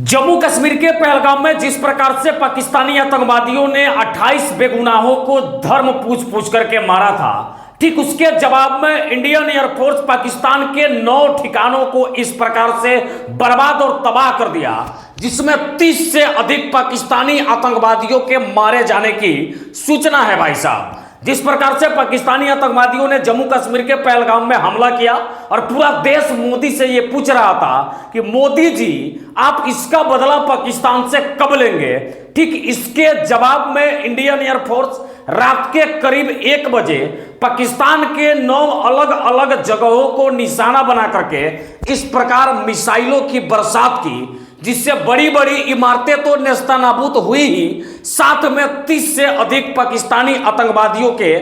जम्मू कश्मीर के पहलगाम में जिस प्रकार से पाकिस्तानी आतंकवादियों ने 28 बेगुनाहों को धर्म पूछ पूछ करके मारा था, ठीक उसके जवाब में इंडियन एयरफोर्स पाकिस्तान के 9 ठिकानों को इस प्रकार से बर्बाद और तबाह कर दिया, जिसमें 30 से अधिक पाकिस्तानी आतंकवादियों के मारे जाने की सूचना है। भाई साहब, जिस प्रकार से पाकिस्तानी आतंकवादियों ने जम्मू कश्मीर के पहलगाम में हमला किया और पूरा देश मोदी से यह पूछ रहा था कि मोदी जी आप इसका बदला पाकिस्तान से कब लेंगे, ठीक इसके जवाब में इंडियन एयरफोर्स रात के करीब 1 बजे पाकिस्तान के 9 अलग अलग जगहों को निशाना बना करके इस प्रकार मिसाइलों की बरसात की, जिससे बड़ी बड़ी इमारतें तो नेस्तनाबूद हुई ही, साथ में 30 से अधिक पाकिस्तानी आतंकवादियों के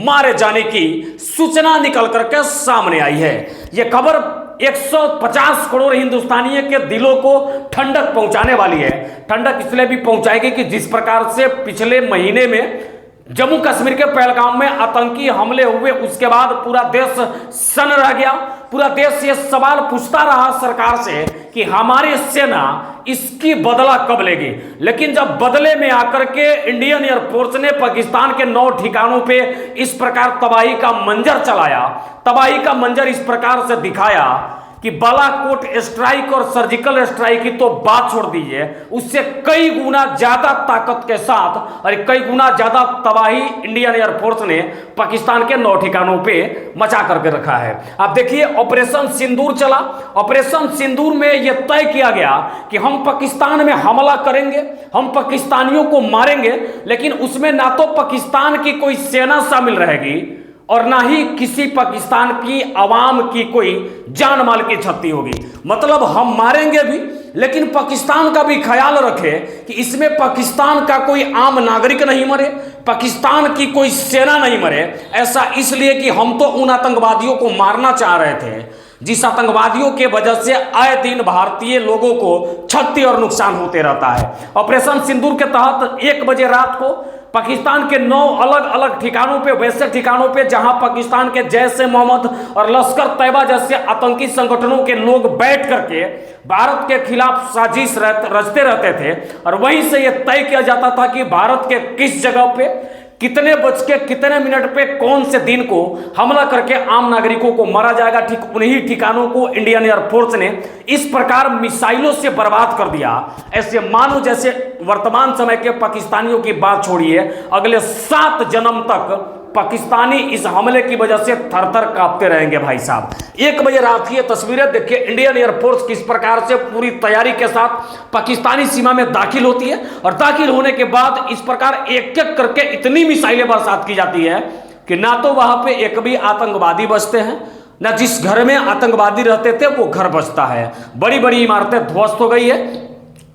मारे जाने की सूचना निकल करके सामने आई है। यह खबर 150 करोड़ हिंदुस्तानियों के दिलों को ठंडक पहुंचाने वाली है। ठंडक इसलिए भी पहुंचाएगी कि जिस प्रकार से पिछले महीने में जम्मू कश्मीर के पहलगाम में आतंकी हमले हुए, उसके बाद पूरा देश सन्न रह गया। पूरा देश ये सवाल पूछता रहा सरकार से कि हमारी सेना इसकी बदला कब लेगी। लेकिन जब बदले में आकर के इंडियन एयरफोर्स ने पाकिस्तान के 9 ठिकानों पे इस प्रकार तबाही का मंजर चलाया, तबाही का मंजर इस प्रकार से दिखाया कि बालाकोट स्ट्राइक और सर्जिकल स्ट्राइक की तो बात छोड़ दीजिए, उससे कई गुना ज्यादा ताकत के साथ और कई गुना ज्यादा तबाही इंडियन एयरफोर्स ने पाकिस्तान के 9 ठिकानों पे मचा करके रखा है। आप देखिए, ऑपरेशन सिंदूर चला। ऑपरेशन सिंदूर में यह तय किया गया कि हम पाकिस्तान में हमला करेंगे, हम पाकिस्तानियों को मारेंगे, लेकिन उसमें ना तो पाकिस्तान की कोई सेना शामिल रहेगी और ना ही किसी पाकिस्तान की आवाम की कोई जान माल की क्षति होगी। मतलब हम मारेंगे भी, लेकिन पाकिस्तान का भी ख्याल रखें कि इसमें पाकिस्तान का कोई आम नागरिक नहीं मरे, पाकिस्तान की कोई सेना नहीं मरे। ऐसा इसलिए कि हम तो उन आतंकवादियों को मारना चाह रहे थे जिस आतंकवादियों के वजह से आए दिन भारतीय लोगों को क्षति और नुकसान होते रहता है। ऑपरेशन सिंदूर के तहत 1 बजे रात को पाकिस्तान के 9 अलग अलग ठिकानों पे, वैसे ठिकानों पे जहां पाकिस्तान के जैश ए मोहम्मद और लश्कर तैयबा जैसे आतंकी संगठनों के लोग बैठ करके भारत के खिलाफ साजिश रचते रहते थे, और वहीं से यह तय किया जाता था कि भारत के किस जगह पे कितने बज के कितने मिनट पे कौन से दिन को हमला करके आम नागरिकों को मारा जाएगा। ठीक उन्हीं ठिकानों को इंडियन एयरफोर्स ने इस प्रकार मिसाइलों से बर्बाद कर दिया। ऐसे मानो जैसे वर्तमान समय के पाकिस्तानियों की बात छोड़िए, अगले 7 जन्म तक पाकिस्तानी इस हमले की वजह से थर थर कांपते रहेंगे। भाई साहब, 1 बजे रात की ये तस्वीरें देखिए, इंडियन एयरफोर्स किस प्रकार से पूरी तैयारी के साथ पाकिस्तानी सीमा में दाखिल होती है, और दाखिल होने के बाद इस प्रकार एक एक करके इतनी मिसाइलें बरसात की जाती है कि ना तो वहां पे एक भी आतंकवादी बचते हैं, ना जिस घर में आतंकवादी रहते थे वो घर बचता है। बड़ी बड़ी इमारतें ध्वस्त हो गई है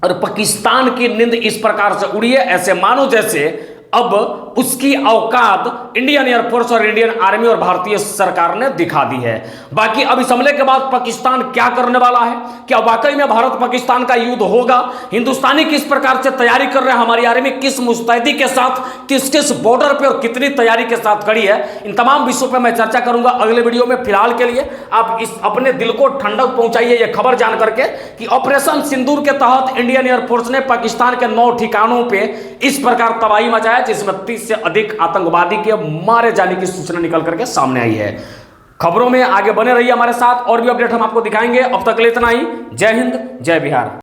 और पाकिस्तान की नींद इस प्रकार से उड़ी है, ऐसे मानो जैसे अब उसकी औकात इंडियन एयरफोर्स और इंडियन आर्मी और भारतीय सरकार ने दिखा दी है। बाकी अब इस हमले के बाद पाकिस्तान क्या करने वाला है, क्या वाकई में भारत पाकिस्तान का युद्ध होगा, हिंदुस्तानी किस प्रकार से तैयारी कर रहे हैं, हमारी आर्मी किस मुस्तैदी के साथ किस किस बॉर्डर पे और कितनी तैयारी के साथ खड़ी है, इन तमाम विषयों पर मैं चर्चा करूंगा अगले वीडियो में। फिलहाल के लिए आप इस अपने दिल को ठंडक पहुंचाइए यह खबर जान करके कि ऑपरेशन सिंदूर के तहत इंडियन एयरफोर्स ने पाकिस्तान के 9 ठिकानों पर इस प्रकार तबाही मचाया, जिसमें 30 से अधिक आतंकवादी के मारे जाने की सूचना निकल करके सामने आई है। खबरों में आगे बने रहिए हमारे साथ, और भी अपडेट हम आपको दिखाएंगे। अब तक के लिए इतना ही। जय हिंद, जय बिहार।